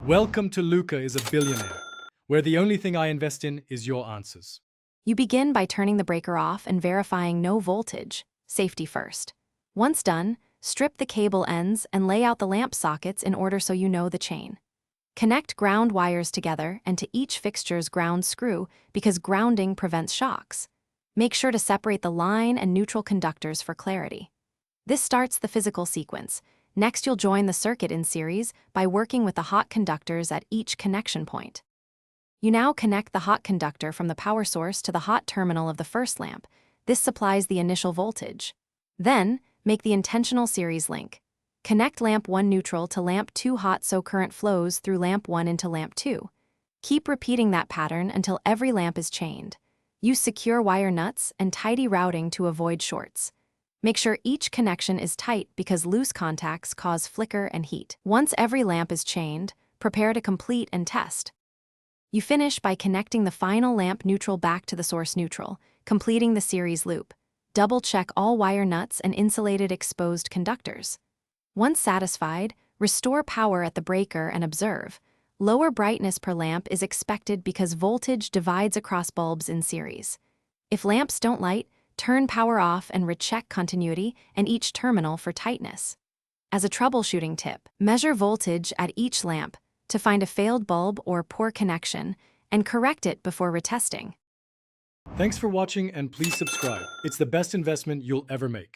Welcome to Luca is a Billionaire, where the only thing I invest in is your answers. You begin by turning the breaker off and verifying no voltage, safety first. Once done, strip the cable ends and lay out the lamp sockets in order so you know the chain. Connect ground wires together and to each fixture's ground screw because grounding prevents shocks. Make sure to separate the line and neutral conductors for clarity. This starts the physical sequence. Next, you'll join the circuit in series by working with the hot conductors at each connection point. You now connect the hot conductor from the power source to the hot terminal of the first lamp. This supplies the initial voltage. Then, make the intentional series link. Connect lamp 1 neutral to lamp 2 hot so current flows through lamp 1 into lamp 2. Keep repeating that pattern until every lamp is chained. Use secure wire nuts and tidy routing to avoid shorts. Make sure each connection is tight because loose contacts cause flicker and heat. Once every lamp is chained, prepare to complete and test. You finish by connecting the final lamp neutral back to the source neutral, completing the series loop. Double-check all wire nuts and insulated exposed conductors. Once satisfied, restore power at the breaker and observe. Lower brightness per lamp is expected because voltage divides across bulbs in series. If lamps don't light, turn power off and recheck continuity and each terminal for tightness. As a troubleshooting tip, measure voltage at each lamp to find a failed bulb or poor connection and correct it before retesting. Thanks for watching and please subscribe. It's the best investment you'll ever make.